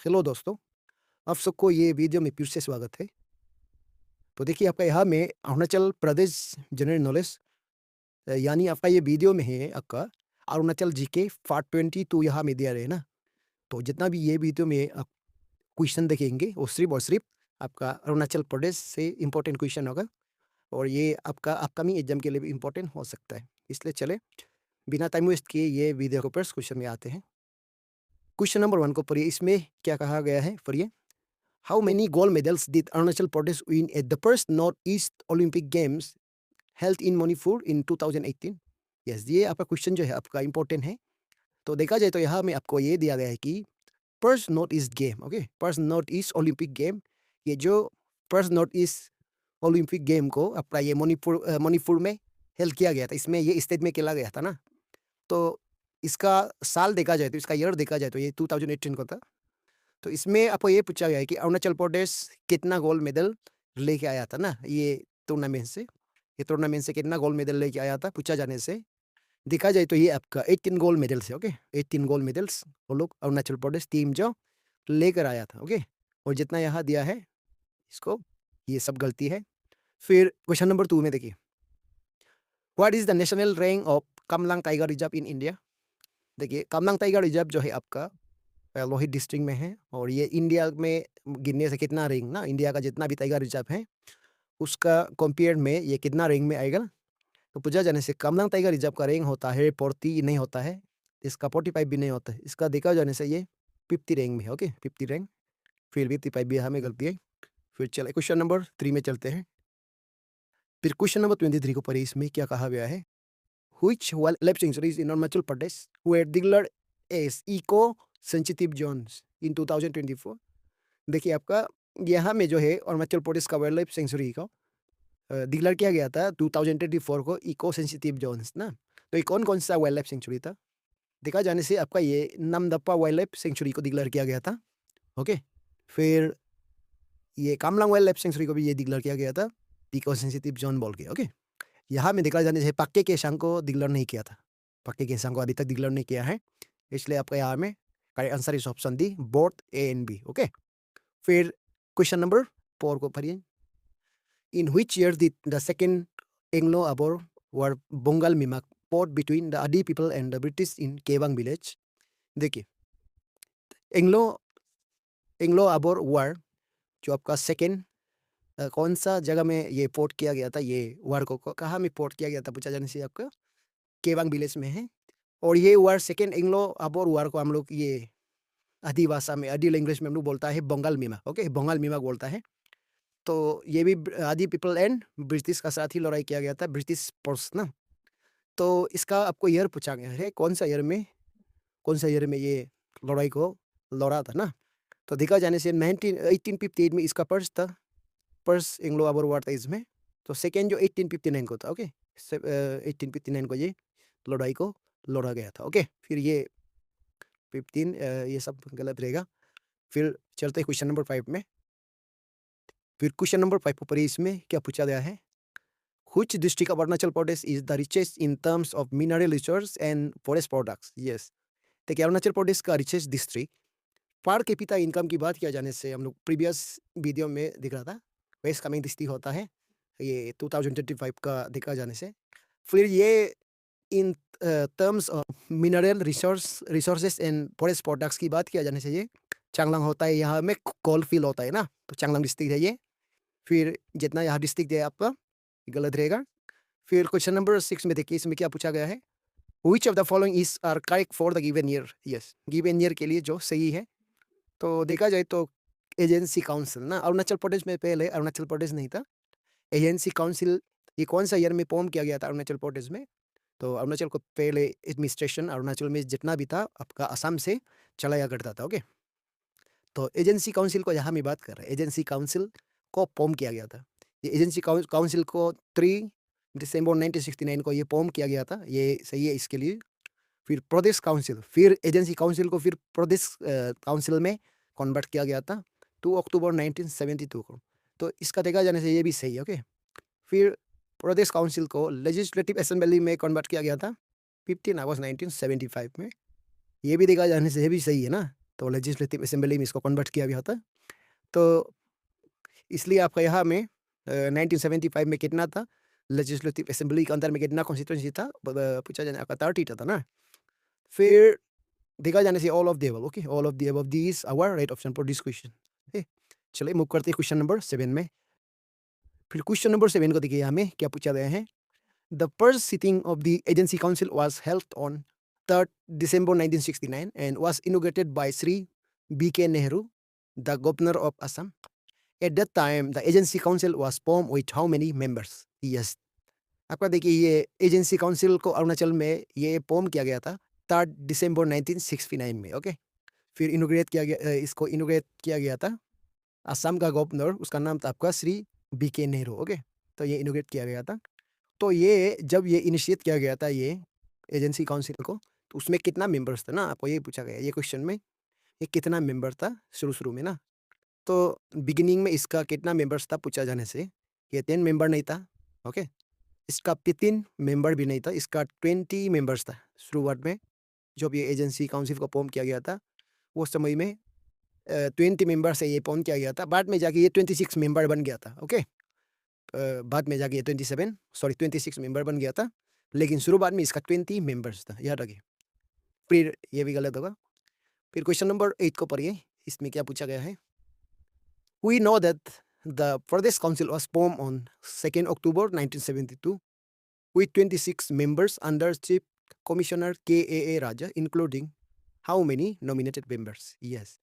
Hello दोस्तों, आप सबको ये वीडियो में फिर से स्वागत है। तो देखिए आपका यहाँ में अरुणाचल प्रदेश जनरल नॉलेज यानी आपका ये वीडियो में है आपका अरुणाचल जीके पार्ट 22 यहाँ में दिया रहे ना। तो जितना भी ये वीडियो में आप क्वेश्चन देखेंगे वो सिर्फ और सिर्फ आपका अरुणाचल प्रदेश से इम्पोर्टेंट क्वेश्चन होगा और ये आपका अपकमिंग एग्जाम के लिए भी इम्पोर्टेंट हो सकता है। इसलिए चले बिना टाइम वेस्ट किए ये वीडियो के फर्स्ट क्वेश्चन में आते हैं। क्वेश्चन नंबर 1 को पढ़िए, इसमें क्या कहा गया है पढ़िए। How many gold medals did Arunachal Pradesh win at the first Northeast Olympic Games held in Manipur in 2018? Yes, ये आपका क्वेश्चन जो है आपका इम्पोर्टेंट है। तो देखा जाए तो यहाँ में आपको ये दिया गया है कि first North east game, okay, first North East Olympic game, ये जो first North East Olympic game को आपका ये मणिपुर में हेल्ड किया गया था। इसमें ये स्टेट में खेला गया था ना। तो इसका साल देखा जाए तो इसका ईयर देखा जाए तो ये 2018 को था। तो इसमें आपको ये पूछा गया है कि अरुणाचल प्रदेश कितना गोल्ड मेडल लेके आया था ना ये टूर्नामेंट से कितना गोल्ड मेडल लेके आया था पूछा जाने से देखा जाए तो ये आपका 18 गोल्ड मेडल्स है। ओके, 18 गोल्ड मेडल्स वो लोग अरुणाचल प्रदेश टीम जो लेकर आया था। ओके, और जितना यहाँ दिया है इसको ये सब गलती है। फिर क्वेश्चन नंबर 2 में देखिए, what is the national rank of Kamlang tiger reserve in India. देखिए कामलांग टाइगर रिजर्व जो है आपका लोहित डिस्ट्रिक्ट में है और ये इंडिया में गिनने से कितना रैंक ना, इंडिया का जितना भी टाइगर रिजर्व है उसका कंपेयर में ये कितना रैंक में आएगा। तो पूछा जाने से कामलांग टाइगर रिजर्व का रैंक होता है 40 नहीं होता है, इसका 45 भी नहीं होता है, इसका देखा जाने से ये 50 रैंक में है। ओके, 50 रैंक, फिर 55 भी हमें गलती है। फिर चले क्वेश्चन नंबर 3 में चलते हैं। फिर क्वेश्चन नंबर 23 को पढ़िए, इसमें क्या कहा गया है। Which wildlife sanctuaries in Arunachal Pradesh were declared as eco-sensitive zones in 2024? देखिए आपका यहाँ में जो है अरुणाचल प्रदेश का वाइल्ड लाइफ सेंचुरी को डिक्लेयर किया गया था 2024 को इको सेंसिटिव जोन्स ना। तो ये कौन कौन सा वाइल्ड लाइफ सेंचुरी था देखा जाने से आपका ये नामदप्पा वाइल्ड लाइफ सेंचुरी को डिक्लेयर किया गया था। ओके, फिर ये कामलांग वाइल्ड लाइफ सेंचुरी को भी ये डिक्लेयर किया गया था इको सेंसिटिव जोन बोल के। ओके, यहाँ में देखा जाने से पक्के केसांग को डिक्लेयर नहीं किया था, पक्के केसांग को अभी तक डिक्लेयर नहीं किया है, इसलिए आपका यहाँ में करेक्ट आंसर इस option D both A and B. Okay, फिर क्वेश्चन नंबर 4 को पढ़िए। In which year did the second Anglo Abor war बोंगल मिमाक fought between the Adi people and the British in Kebang village. देखिए एंग्लो एंग्लो अबोर वार जो आपका second कौन सा जगह में ये पोर्ट किया गया था, ये वार को कहाँ में पोर्ट किया गया था पूछा जाने से आपका केवांग विलेज में है। और ये वार सेकेंड एंग्लो अबोर वार को हम लोग ये आदि भाषा में आदि लैंग्वेज में हम लोग बोलता है बंगाल मीमा। ओके, बंगाल मीमा बोलता है। तो ये भी आदि पीपल एंड ब्रिटिश का साथ ही लड़ाई किया गया था, ब्रिटिश फोर्स ना। तो इसका आपको ईयर पूछा गया है कौन सा ईयर में ये लड़ाई को लड़ा था ना। तो देखा जाने से 1858 में इसका फर्स्ट एंग्लो अबोर वार था इसमें। तो सेकेंड जो 1859 को था। ओके, 1859 को ये लड़ाई को लड़ा गया था। ओके, फिर ये 15 ये सब गलत रहेगा। फिर चलते हैं क्वेश्चन नंबर 5 में। फिर क्वेश्चन नंबर 5 पर इसमें क्या पूछा गया है। Which district of Arunachal Pradesh is the richest in terms of mineral resource and forest products? Yes, देखिए अरुणाचल प्रदेश का richest district per capita income की बात किया जाने से हम लोग प्रीवियस वीडियो में दिख रहा था वेस्ट कामेंग डिस्ट्रिक्ट होता है ये 2025 का देखा जाने से। फिर ये in terms of mineral resources and forest products की बात किया जाने से ये चांगलांग होता है, यहाँ में कोल फील्ड होता है ना, तो चांगलांग डिस्ट्रिक्ट है ये। फिर जितना यहाँ डिस्ट्रिक्ट है आपका गलत रहेगा। फिर क्वेश्चन नंबर 6 में देखिए, इसमें क्या पूछा गया है। Which of the following is are correct for the given year. Yes, given year के लिए जो सही है। तो देखा जाए तो एजेंसी काउंसिल ना, अरुणाचल प्रदेश में पहले अरुणाचल प्रदेश नहीं था, एजेंसी काउंसिल ये कौन सा ईयर में फॉर्म किया गया था अरुणाचल प्रदेश में। तो अरुणाचल को पहले एडमिनिस्ट्रेशन अरुणाचल में जितना भी था आपका असम से चलाया करता था। ओके, तो एजेंसी काउंसिल को यहाँ में बात कर रहे हैं, एजेंसी काउंसिल को फॉर्म किया गया था। ये एजेंसी काउंसिल को 3 दिसंबर 1969 को ये फॉर्म किया गया था, ये सही है इसके लिए। फिर प्रदेश काउंसिल, फिर एजेंसी काउंसिल को फिर प्रदेश काउंसिल में कन्वर्ट किया गया था 2 अक्टूबर 1972 को। तो इसका देखा जाने से ये भी सही है। ओके, फिर प्रदेश काउंसिल को लेजिस्लेटिव असेंबली में कन्वर्ट किया गया था 15 अगस्त 1975 में, ये भी देखा जाने से ये भी सही है ना। तो लेजिस्लेटिव असेंबली में इसको कन्वर्ट किया गया था। तो इसलिए आपका यहाँ में 1975 में कितना था, लेजिस्लेटिव असेंबली के अंदर में कितना कॉन्स्टिट्यूंसी था, पूछा जाने आपका 30 था ना। फिर देखा जाने से all of the above, okay, all of the above this our right option for this question. चलिए मूव करते हैं क्वेश्चन नंबर 7 में। फिर क्वेश्चन नंबर 7 को देखिए हमें क्या पूछा गया है। The first sitting of the agency council was held on 3rd December 1969 and was inaugurated by Sri B.K. Nehru, the governor of Assam. At that time, the agency council was formed with how many members? Yes. आपका देखिए ये agency council को अरुणाचल में ये form किया गया था 3rd December 1969 में, ओके। फिर इनोग्रेट किया गया, इसको इनोग्रेट किया गया था असम का गवर्नर, उसका नाम था आपका श्री B.K. नेहरू, ओके। तो ये इनोग्रेट किया गया था। तो ये जब ये इनिशिएट किया गया था ये एजेंसी काउंसिल को, तो उसमें कितना मेंबर्स था ना, आपको ये पूछा गया ये क्वेश्चन में, ये कितना मेंबर था शुरू में ना। तो बिगिनिंग में इसका कितना मेंबर्स था पूछा जाने से ये 10 मेंबर नहीं था, ओके। इसका 15 मेंबर भी नहीं था, इसका 20 मेंबर्स था शुरुआत में। जब ये एजेंसी काउंसिल को फॉर्म किया गया था वो समय में 20 मेंबर से ये फॉर्म किया गया था। बाद में जाके ये 26 मेंबर बन गया था, ओके। बाद में जाके ये 26 मेंबर बन गया था, लेकिन शुरुआत में इसका 20 मेंबर्स था, याद रखिए। फिर ये भी गलत होगा। फिर क्वेश्चन नंबर 8 को पढ़िए, इसमें क्या पूछा गया है। We know that the Pradesh council was form on 2nd October 1972 with 26 members under Chief Commissioner K.A.A. Raja, including how many nominated members? Yes.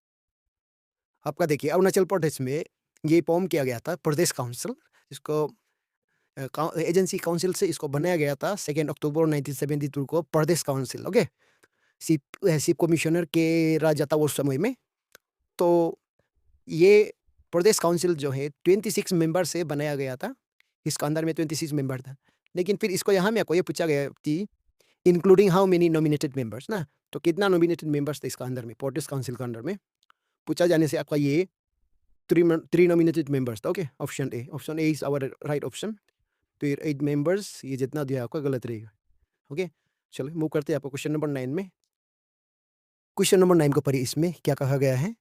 आपका देखिए अरुणाचल प्रदेश में ये फॉर्म किया गया था प्रदेश काउंसिल, जिसको एजेंसी काउंसिल से इसको बनाया गया था 2nd October 1972 को प्रदेश काउंसिल, ओके। चीफ कमिश्नर के राजा था उस समय में। तो ये प्रदेश काउंसिल जो है 26 मेंबर से बनाया गया था, इसका अंदर में 26 मेंबर था। लेकिन फिर इसको यहाँ में आपको ये पूछा गया कि including how many nominated members ना, तो कितना नॉमिनेटेड मेंबर्स थे इसका अंदर में, प्रदेश काउंसिल के अंदर में पूछा जाने से आपका ये 3 नॉमिनेटेड मेंबर्स था, okay. Option A is our right option. तो ये 8 मेंबर्स, ये जितना दिया आपका गलत रहेगा, ओके। चलो मूव करते हैं आपको क्वेश्चन नंबर 9 में। क्वेश्चन नंबर 9 को पढ़िए, इसमें क्या कहा गया है।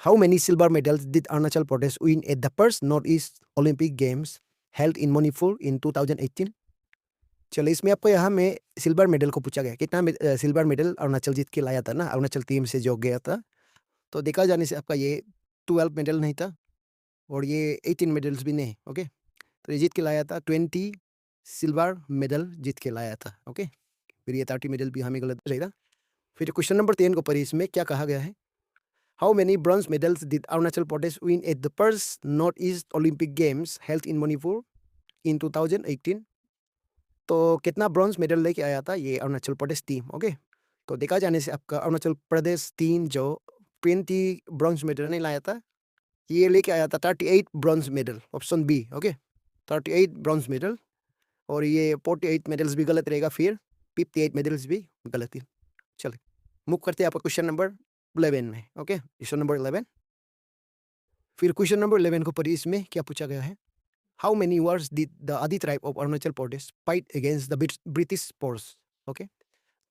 How many silver medals did Arunachal Pradesh win at the first North East Olympic games held in Manipur in 2018? चलो इसमें आपको यहाँ में सिल्वर मेडल को पूछा गया, कितना सिल्वर मेडल अरुणाचल जीत के लाया था ना, अरुणाचल टीम से जो गया था। तो देखा जाने से आपका ये 12 मेडल नहीं था और ये 18 मेडल्स भी नहीं, ओके। तो ये जीत के लाया था 20 सिल्वर मेडल जीत के लाया था, ओके। फिर ये 30 मेडल भी हमें गलत रहेगा। फिर क्वेश्चन नंबर 10 को पढ़िए, इसमें क्या कहा गया है। How many bronze medals did Arunachal Pradesh win at the first North East Olympic games held in Manipur in 2018? तो कितना ब्रॉन्ज मेडल लेके आया था ये अरुणाचल प्रदेश टीम, ओके। तो देखा जाने से आपका अरुणाचल प्रदेश टीम जो 20 ब्रॉन्ज मेडल नहीं लाया था, ये लेके आया था 38 bronze medal, option B, okay. 38 bronze medal, और ये 48 मेडल्स भी गलत रहेगा, फिर 58 मेडल्स भी गलत है। चलिए मूव करते हैं आपका क्वेश्चन नंबर 11 में, ओके। Question number 11। फिर क्वेश्चन नंबर 11 को पढ़िए, इसमें क्या पूछा गया है। How many wars did the Adi tribe of Arunachal Pradesh fight against the British force? Okay,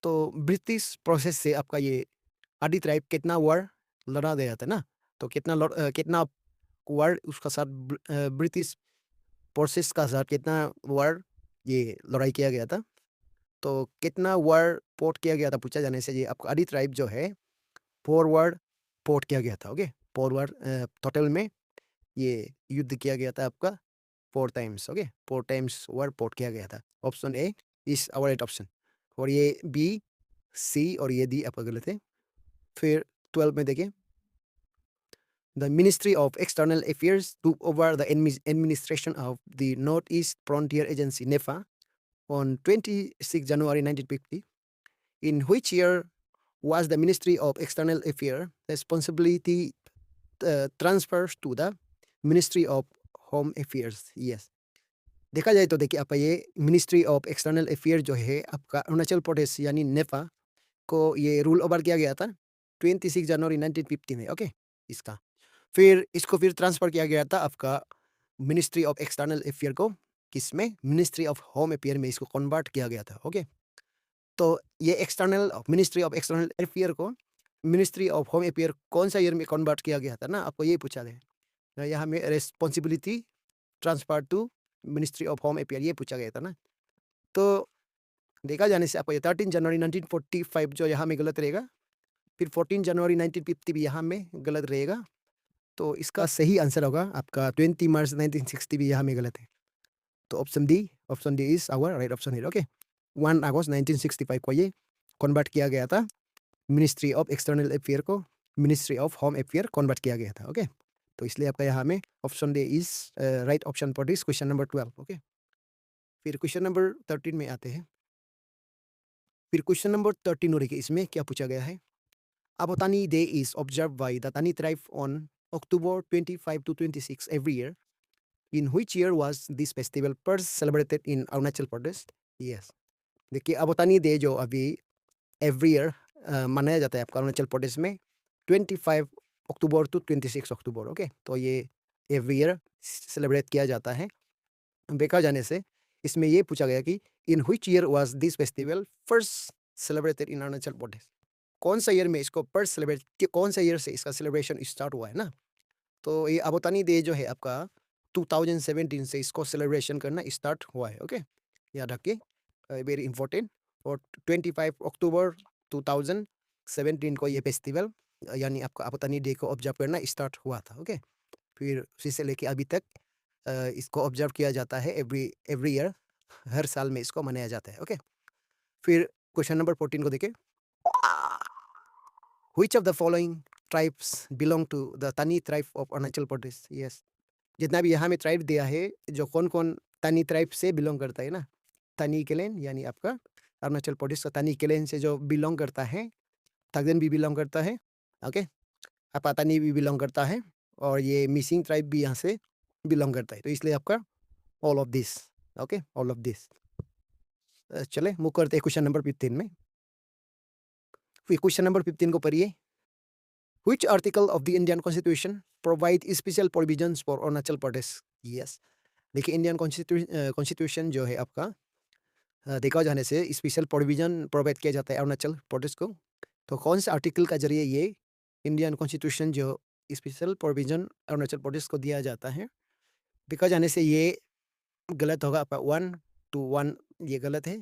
तो ब्रिटिश प्रोसेस से आपका ये आदि ट्राइब कितना वार लड़ा गया था ना, तो कितना वार उसका साथ ब्रिटिश फोर्सेस का साथ कितना वार ये लड़ाई किया गया था। तो कितना वार पोर्ट किया गया था पूछा जाने से ये आपका आदि ट्राइब जो है 4 वार पोर्ट किया गया था, ओके। 4 वार टोटल में ये युद्ध किया गया था आपका 4 टाइम्स, ओके। 4 टाइम्स वार पोर्ट किया गया था। Option A is our right option, और ये बी, सी और ये डी आपका गलत है। फिर 12 में देखिए, the ministry of external affairs took over the administration of the North East Frontier Agency NEFA on 26 January 1950. In which year was the Ministry of External Affairs responsibility transfers to the Ministry of Home Affairs? Yes. देखा जाए तो देखिए आपका ये ministry of external affair जो है आपका अरुणाचल प्रदेश यानी नेफा को ये रूल ओवर किया गया था 26 जनवरी 1950 में, ओके। इसका फिर इसको फिर ट्रांसफ़र किया गया था आपका मिनिस्ट्री ऑफ एक्सटर्नल अफेयर को, किसमें, मिनिस्ट्री ऑफ होम अफेयर में इसको कन्वर्ट किया गया था, ओके। तो ये मिनिस्ट्री ऑफ एक्सटर्नल अफेयर को मिनिस्ट्री ऑफ होम अफेयर कौन सा ईयर में कन्वर्ट किया गया था ना, आपको ये पूछा गया। यहाँ में responsibility transfer to ministry of home affair ये पूछा गया था ना। तो देखा जाने से आपको ये 13 जनवरी 1945 जो यहाँ में गलत रहेगा, फिर 14 जनवरी 1950 भी यहाँ में गलत रहेगा। तो इसका सही आंसर होगा आपका 20 मार्च 1960 भी यहाँ में गलत है। तो option D is our right option है। ओके, 1 अगस्त 1965 को ये कन्वर्ट किया गया था, मिनिस्ट्री ऑफ एक्सटर्नल अफेयर को ministry of home affair convert किया गया था। ओके, तो इसलिए आपका यहाँ में option D is right option for this question number 12। Okay, फिर क्वेश्चन नंबर 13 में आते हैं। फिर क्वेश्चन नंबर 13 हो रही है, इसमें क्या पूछा गया है? Abotani Day is observed by the Tani tribe on October 25 to 26 every year. In which year was this festival first celebrated in Arunachal Pradesh? Yes. देखिए अबोतानी डे जो अभी एवरी ईयर मनाया जाता है आपका अरुणाचल प्रदेश में 25 अक्टूबर टू 26 अक्टूबर। ओके, तो ये एवरी ईयर सेलिब्रेट किया जाता है। देखा जाने से इसमें ये पूछा गया कि in which year was this festival first celebrated in Arunachal Pradesh, कौन सा ईयर में इसको फर्स्ट सेलिब्रेट, कौन सा ईयर से इसका सेलिब्रेशन स्टार्ट हुआ है ना। तो ये अबोतानी डे जो है आपका 2017 से इसको सेलिब्रेशन करना स्टार्ट हुआ है। ओके, याद रखिए, वेरी इंपॉर्टेंट। और 25 अक्टूबर 2017 को ये फेस्टिवल यानी आपका अबोतानी डे को ऑब्जर्व करना स्टार्ट हुआ था। ओके, फिर उसी से लेके अभी तक इसको ऑब्जर्व किया जाता है, एवरी एवरी ईयर, हर साल में इसको मनाया जाता है। ओके, फिर क्वेश्चन नंबर 14 को देखें। Which of the following tribes belong to the Tani tribe of Arunachal Pradesh? Yes. जितना भी यहाँ में ट्राइब दिया है, जो कौन कौन तानी ट्राइब से बिलोंग करता है ना, तानी केलेन यानी आपका अरुणाचल प्रदेश का तानी केलेन से जो बिलोंग करता है, तगदन भी बिलोंग करता है, ओके, अपातानी भी बिलोंग करता है, और ये मिसिंग ट्राइब भी यहाँ से बिलोंग करता है। तो इसलिए आपका all of this. Okay, all of this. चले मूव करते हैं क्वेश्चन नंबर 15 में। फिर क्वेश्चन नंबर 15 को पढ़िए। Which article of the Indian Constitution provide special provisions for Arunachal Pradesh? Yes. देखिए इंडियन कॉन्स्टिट्यूशन जो है आपका देखा जाने से स्पेशल प्रोविजन प्रोवाइड किया जाता है अरुणाचल प्रदेश को। तो कौन से आर्टिकल का जरिए ये इंडियन कॉन्स्टिट्यूशन जो स्पेशल प्रोविजन अरुणाचल प्रदेश को दिया जाता है? देखा जाने से ये गलत होगा आपका 1 to 1, ये गलत है।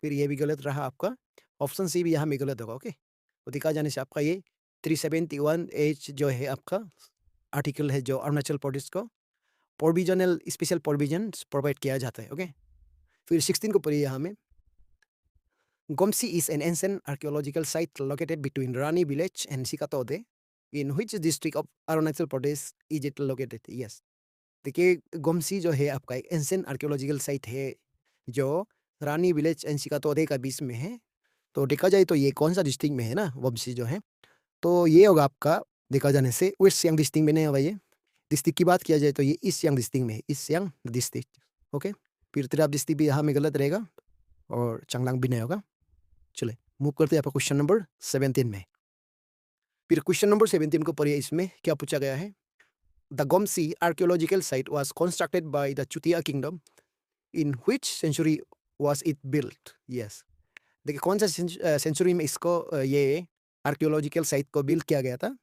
फिर ये भी गलत रहा आपका, ऑप्शन सी भी यहाँ में गलत होगा। ओके, तो देखा जाने से आपका ये 371H जो है आपका आर्टिकल है जो अरुणाचल प्रदेश को प्रोविजनल स्पेशल प्रोविजन प्रोवाइड किया जाता है। ओके, फिर 16 को पढ़िए यहाँ में। Gomsi is an ancient archaeological site located between Rani village and Sikatode in which district of Arunachal Pradesh is it located? Yes. देखिए गोमसी जो है आपका एक एंशिएंट आर्कियोलॉजिकल साइट है जो रानी विलेज एंड सिकातोदे का बीच में है। तो देखा जाए तो ये कौन सा डिस्ट्रिक्ट में है ना, गोमसी जो है, तो ये होगा आपका देखा जाने से वेस्ट सियांग डिस्ट्रिक्ट में नहीं होगा। ये डिस्ट्रिक्ट की बात किया जाए तो ये ईस्ट सियांग डिस्ट्रिक्ट में है, ईस्ट सियांग डिस्ट्रिक्ट। ओके, फिर तिराप डिस्ट्रिक्ट भी यहाँ में गलत रहेगा और चांगलांग भी नहीं होगा। चले मूव करते हैं आपका क्वेश्चन नंबर 17 में। फिर क्वेश्चन नंबर 17 को पढ़िए, इसमें क्या पूछा गया है? The Gomsi archaeological site was constructed by the Chutia kingdom in which century was it built? Yes. देखिए कौन सा सेंचुरी में इसको ये आर्कियोलॉजिकल साइट को बिल्ड किया गया था?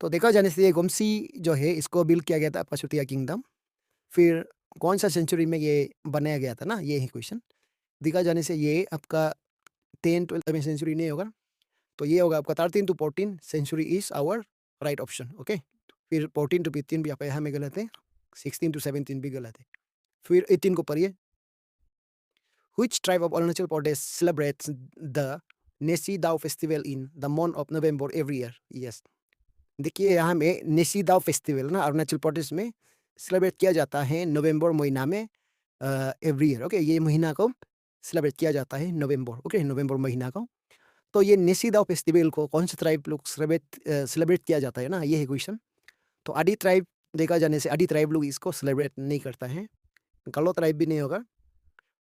तो देखा जाने से ये गोमसी जो है इसको बिल्ड किया गया था आपका चुतिया किंगडम। फिर कौन सा सेंचुरी में ये बनाया गया था ना, ये है क्वेश्चन। देखा जाने से ये आपका 10 to 11 सेंचुरी नहीं होगा, तो ये होगा आपका 13 to 14 century is our right option. Okay, फिर 14 to 15 भी आपका यहाँ में गलत है, 16 to 17 भी गलत है। फिर 18 को पढ़िए। Which tribe of Arunachal Pradesh celebrates the Nesi Dao festival in the month of November every year? Yes. देखिए यहाँ में नेसी दाव फेस्टिवल ना अरुणाचल प्रदेश में सेलिब्रेट किया जाता है नवंबर महीना में एवरी ईयर। ओके, ये महीना को सेलिब्रेट किया जाता है नवंबर। ओके, नवंबर महीना को। तो ये नेसी दाव फेस्टिवल को कौन से ट्राइब लोग सेलिब्रेट किया जाता है ना, ये है क्वेश्चन। तो आदि ट्राइब देखा जाने से आदि ट्राइब लोग इसको सेलिब्रेट नहीं करता है, गलो ट्राइब भी नहीं होगा,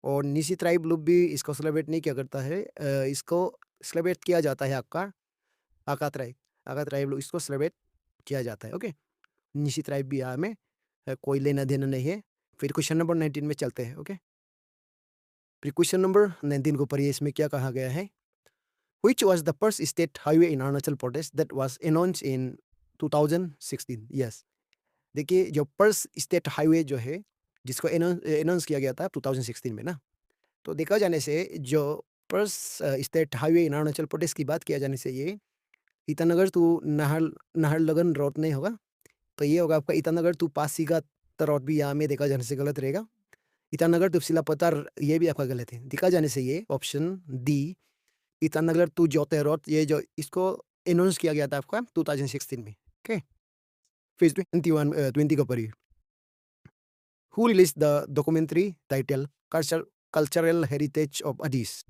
और निसी ट्राइब लोग भी इसको सेलिब्रेट नहीं किया करता है। इसको सेलिब्रेट किया जाता है आपका आका ट्राइब, आका ट्राइब लोग इसको सेलिब्रेट किया जाता है। ओके, निसी ट्राइब भी यहाँ में कोई लेना देना नहीं है। फिर क्वेश्चन नंबर 19 में चलते हैं। ओके, फिर क्वेश्चन नंबर 19 को पढ़िए, इसमें क्या कहा गया है? which was the first state highway in Arunachal Pradesh that was announced in 2016? Yes, देखिए जो फर्स्ट स्टेट हाईवे जो है जिसको अनाउंस किया गया था 2016 में ना, तो देखा जाने से जो first state highway in Arunachal Pradesh की बात किया जाने से ये ईटानगर टू नाहरलगुन रोड नहीं होगा, तो ये होगा आपका ईटानगर टू पासीघाट रोड। भी यहाँ में देखा जाने से गलत रहेगा। ईटानगर टू सिलापतार ये भी आपका गलत है। देखा जाने से ये ऑप्शन डी ईटानगर टू जोते रोड, ये जो इसको अनाउंस किया गया था आपका 2016 में। ओके, फिर 20 को पढ़िए। Who released the documentary titled Cultural Heritage of Addis,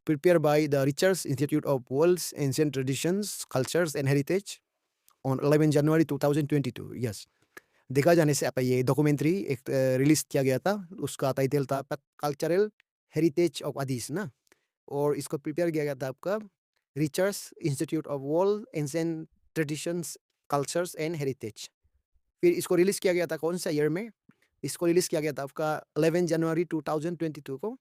prepared by the Research Institute of World's Ancient Traditions, Cultures and Heritage on 11 January 2022? Yes, देखा जाने से आपका ये डॉक्यूमेंट्री एक रिलीज किया गया था, उसका टाइटल था आपका कल्चरल हेरिटेज ऑफ अदीस ना, और इसको प्रिपेयर किया गया था आपका research institute of world ancient traditions cultures and heritage. फिर इसको रिलीज किया गया था कौन सा ईयर में? इसको रिलीज किया गया था आपका 11 जनवरी 2022 को।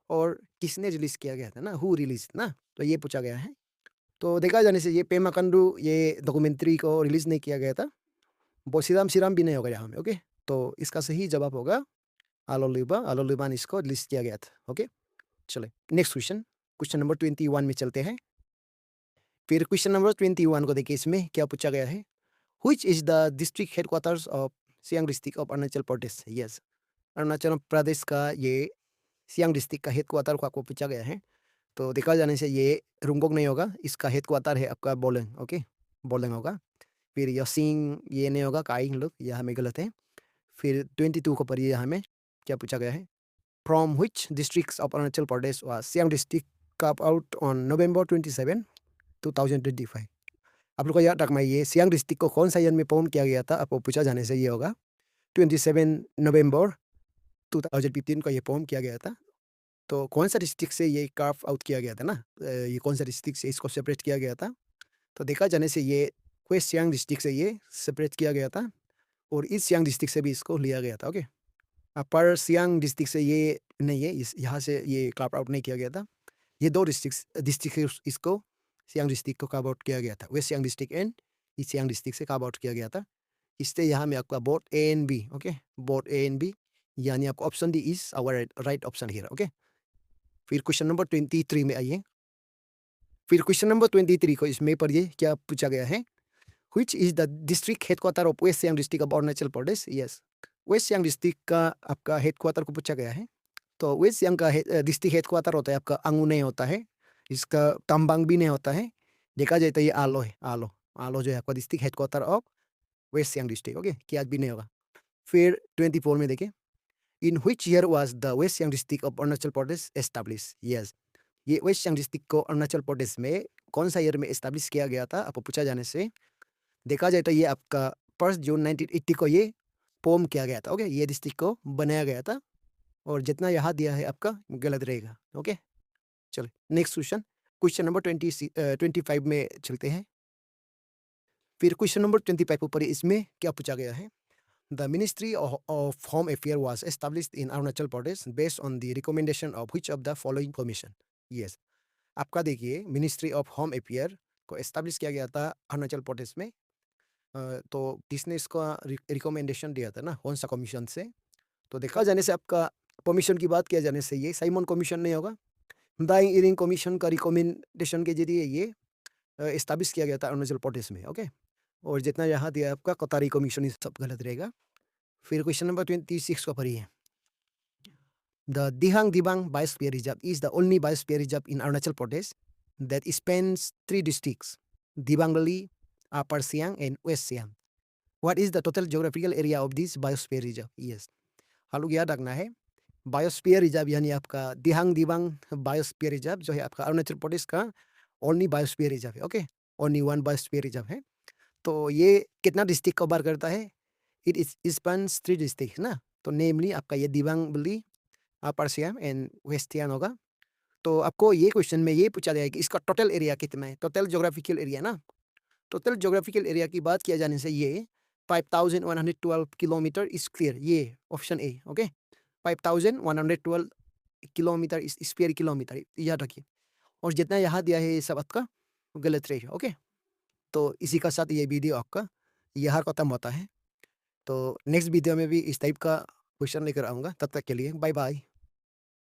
और किसने रिलीज किया गया था ना, हु रिलीज ना, तो ये पूछा गया है। तो देखा जाने से ये पेमा कंडू ये डॉक्यूमेंट्री को रिलीज नहीं किया गया था, बोसीराम सिराम भी नहीं होगा यहाँ में। ओके, तो इसका सही जवाब होगा आलोलिबान इसको रिलीज किया गया था। ओके, चले नेक्स्ट क्वेश्चन, क्वेश्चन नंबर 21 में चलते हैं। फिर क्वेश्चन नंबर 21 को देखिए, इसमें क्या पूछा गया है? Which is the district headquarters of Siang district of Arunachal Pradesh? Yes, Arunachal Pradesh का ये सियांग डिस्ट्रिक्ट का हेडक्वार्टर को आपको पूछा गया है। तो देखा जाने से ये रुंगबोक नहीं होगा, इसका हेडक्वार्टर है आपका बोलेंग। ओके, बोलेंग होगा। फिर यसिंग ये नहीं होगा, काइंग लोग यहाँ में गलत है। फिर 22 को पढ़िए, यहाँ में क्या पूछा गया है? From which district of Arunachal Pradesh was Siang district कप आउट ऑन नवंबर 27, 2025? आप लोग को याद रखना, ये सियांग डिस्ट्रिक्ट को कौन सा ईयर में फॉर्म किया गया था, आपको पूछा जाने से ये होगा 27 नवंबर 2015 को ये फॉर्म किया गया था। तो कौन सा डिस्ट्रिक्ट से ये कार्व आउट किया गया था ना, ये कौन सा डिस्ट्रिक्ट से इसको सेपरेट किया गया था? तो देखा जाने से ये वेस्ट सियांग डिस्ट्रिक्ट से ये सेपरेट किया गया था, और ईस्ट सियांग डिस्ट्रिक्ट से भी इसको लिया गया था। ओके, अपर सियांग डिस्ट्रिक्ट से ये नहीं है, इस यहाँ से ये कार्व आउट नहीं किया गया था। ये दो डिस्ट्रिक्ट इसको सियांग डिस्ट्रिक्ट को कार्व आउट किया गया था, west Siang district and east Siang district से कार्व आउट किया गया था। इससे यहाँ में आपका both A and B. Okay, both A and B, यानी आपको option D is our right option here. Okay, फिर क्वेश्चन नंबर 23 में आइए। फिर क्वेश्चन नंबर 23 को इसमें पढ़िए, क्या पूछा गया है? Which is the district headquarter of West Siang district of Arunachal Pradesh? Yes, west Siang district का आपका हेडक्वार्टर को पूछा गया है। तो वेस्ट सियांग का डिस्ट्रिक्ट हेडक्वार्टर होता है आपका अंगू नहीं होता है, इसका तम्बांग भी नहीं होता है। देखा जाए तो ये आलो है, आलो जो है आपका district headquarter of west Siang district. Okay, क्या भी नहीं होगा। फिर 24 में देखिए, in which year was the West Siang district of Arunachal Pradesh established? Yes, ये वेस्ट सियांग डिस्ट्रिक्ट को अरुणाचल प्रदेश में कौन सा ईयर में एस्टेब्लिश किया गया था, आपको पूछा जाने से देखा जाए तो ये आपका 1 जून 1980 को ये फॉर्म किया गया था। ओके, ये डिस्ट्रिक्ट को बनाया गया था, और जितना यहाँ दिया है आपका गलत रहेगा। ओके, चलो नेक्स्ट क्वेश्चन, क्वेश्चन नंबर 25 में चलते हैं। फिर क्वेश्चन नंबर 25 ऊपर इसमें क्या पूछा गया है? The Ministry of Home Affairs was established in Arunachal Pradesh based on the recommendation of which of the following commission? Yes, आपका देखिए मिनिस्ट्री ऑफ होम अफेयर को एस्टेब्लिश किया गया था अरुणाचल प्रदेश में। तो किसने इसका रिकमेंडेशन दिया था ना, कौन सा कमीशन से? तो देखा जाने से आपका कमीशन की बात किया जाने से ये साइमन कमीशन नहीं होगा, दाइंग इरिंग कमीशन का रिकमेंडेशन के जरिए ये एस्टेब्लिश किया गया था अरुणाचल प्रदेश में। ओके, और जितना यहाँ दिया आपका कतारी कमीशन, ये सब गलत रहेगा। फिर क्वेश्चन नंबर 26 को पढ़िए। The Dihang Dibang Biosphere Reserve is the only biosphere reserve in Arunachal Pradesh that spans 3 districts, Dibang Valley, Upper Siang and West Siang. What is the total geographical area of this biosphere reserve? Yes, हम लोग याद रखना है biosphere reserve यानी आपका दिहांग Dibang biosphere reserve जो है आपका अरुणाचल प्रदेश का ओनली बायोस्फीयर रिजर्व है। Okay, only one biosphere reserve है। तो ये कितना डिस्ट्रिक्ट कवर करता है? इट इज स्पैन्स 3 डिस्ट्रिक्ट ना, तो नेमली आपका ये Dibang valley, upper Siang and west Siang होगा। तो आपको ये क्वेश्चन में ये पूछा गया है कि इसका टोटल एरिया कितना है, टोटल ज्योग्राफिकल एरिया ना। टोटल ज्योग्राफिकल एरिया की बात किया जाने से ये 5112 किलोमीटर इज क्लियर, ये option A. Okay, 5112 kilometre square kilometre याद रखिए। और जितना यहाँ दिया है ये सब आपका गलत रहेगा। ओके, तो इसी का साथ ये वीडियो आपका यहाँ खत्म होता है। तो नेक्स्ट वीडियो में भी इस टाइप का क्वेश्चन लेकर आऊँगा। तब तक के लिए बाय बाय।